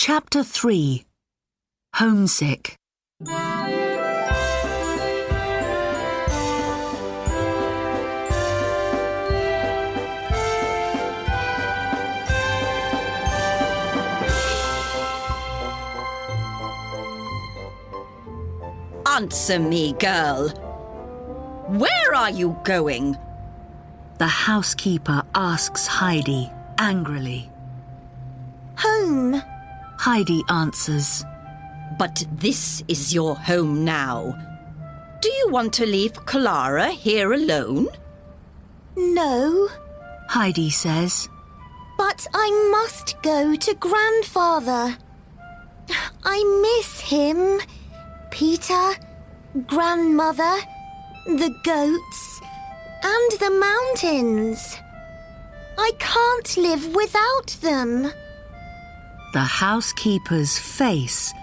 Chapter 3. Homesick. Answer me, girl. Where are you going? The housekeeper asks Heidi angrily. Home. Heidi answers. But this is your home now. Do you want to leave Clara here alone? No, Heidi says. but I must go to Grandfather. I miss him. Peter, Grandmother, the goats, and the mountains. I can't live without them. The housekeeper's face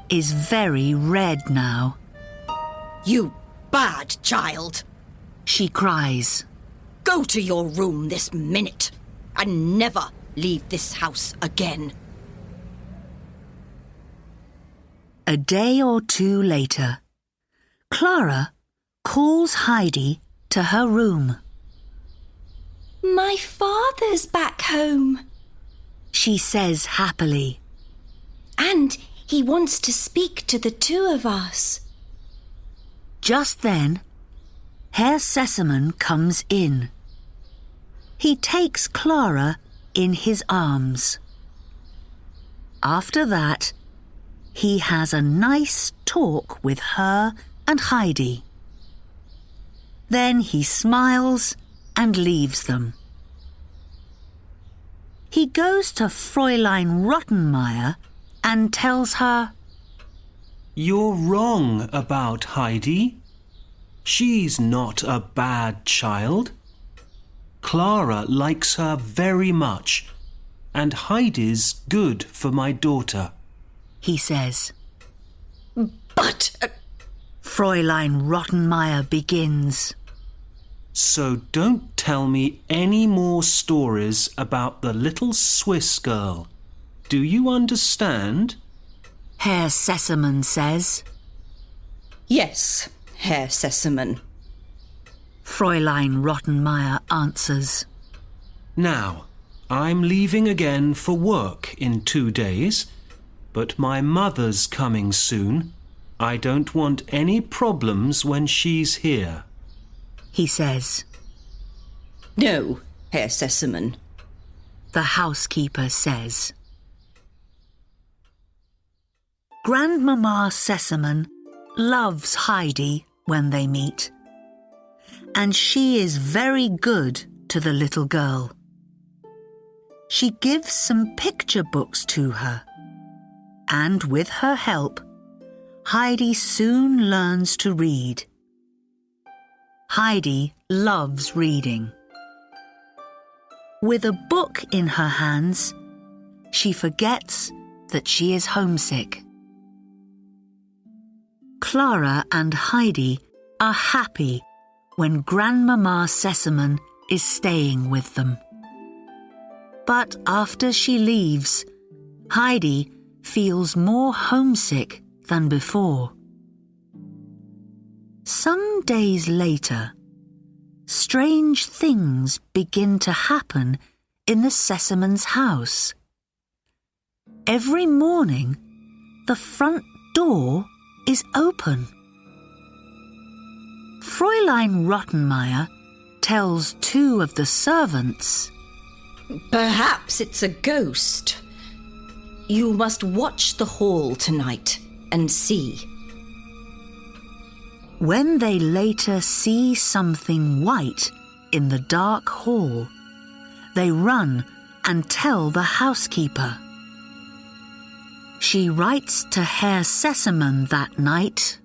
is very red now. You bad child. She cries. Go to your room this minute and never leave this house again. A day or two later, Clara calls Heidi to her room. My father's back home. She says happily. And he wants to speak to the two of us. Just then, Herr Sesamon comes in. He takes Clara in his arms. After that, he has a nice talk with her and Heidi. Then he smiles and leaves them. He goes to Fräulein Rottenmeier and tells her, You're wrong about Heidi. She's not a bad child. Clara likes her very much, and Heidi's good for my daughter. he says. But... Fräulein Rottenmeier begins. So don't tell me any more stories about the little Swiss girl. Do you understand? Herr Sesamon says. Yes, Herr Sesamon. Fräulein Rottenmeier answers. Now, I'm leaving again for work in 2 days, but my mother's coming soon. I don't want any problems when she's here. He says. No, Herr Sesamon. The housekeeper says. Grandmama Sesamon loves Heidi when they meet, and she is very good to the little girl. She gives some picture books to her, and with her help, Heidi soon learns to read. Heidi loves reading. With a book in her hands, she forgets that she is homesick. Clara and Heidi are happy when Grandmama Sesamon is staying with them. But after she leaves, Heidi feels more homesick than before. Some days later, strange things begin to happen in the Sesamon's house. Every morning, the front door is open. Fräulein Rottenmeier tells 2 of the servants, Perhaps it's a ghost. You must watch the hall tonight and see. When they later see something white in the dark hall, they run and tell the housekeeper. She writes to Herr Sesamon that night.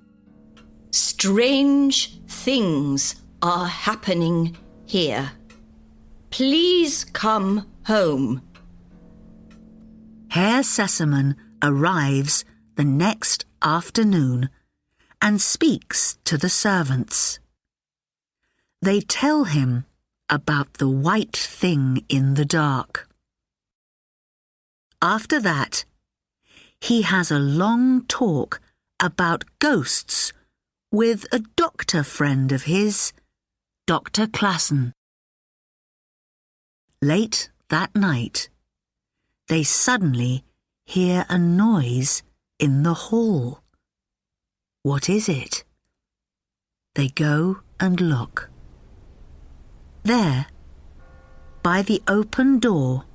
Strange things are happening here. Please come home. Herr Sesamon arrives the next afternoon and speaks to the servants. They tell him about the white thing in the dark. After that, he has a long talk about ghosts with a doctor friend of his, Dr. Klassen. Late that night, they suddenly hear a noise in the hall. What is it? They go and look. There, by the open door,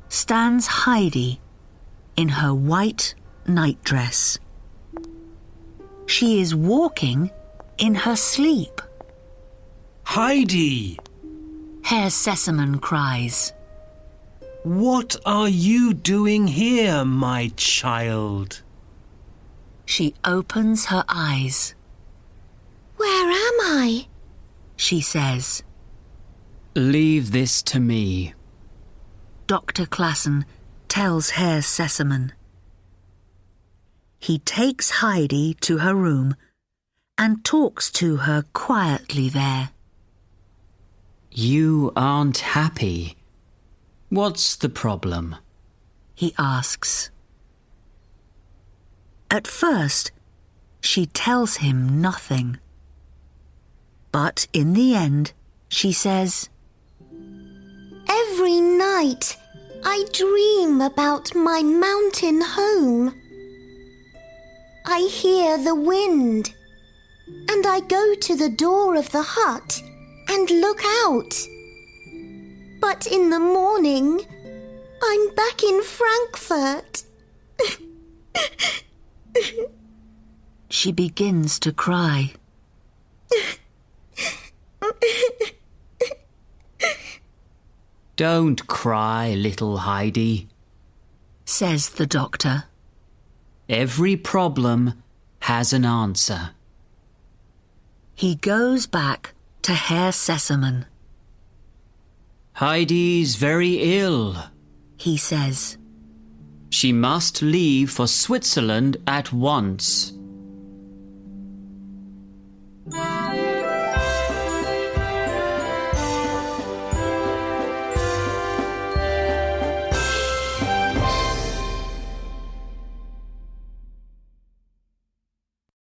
stands Heidi in her white nightdress. She is walking in her sleep. Heidi! Herr Sesamon cries. What are you doing here, my child? She opens her eyes. Where am I? She says. Leave this to me. Dr. Klassen tells Herr Sesamon. He takes Heidi to her room and talks to her quietly there. You aren't happy. What's the problem? He asks. At first, she tells him nothing. But in the end, she says, Every night I dream about my mountain home. I hear the wind, and I go to the door of the hut and look out. But in the morning, I'm back in Frankfurt. She begins to cry. Don't cry, little Heidi, says the doctor. Every problem has an answer. He goes back to Herr Sesamon. Heidi's very ill, He says. She must leave for Switzerland at once.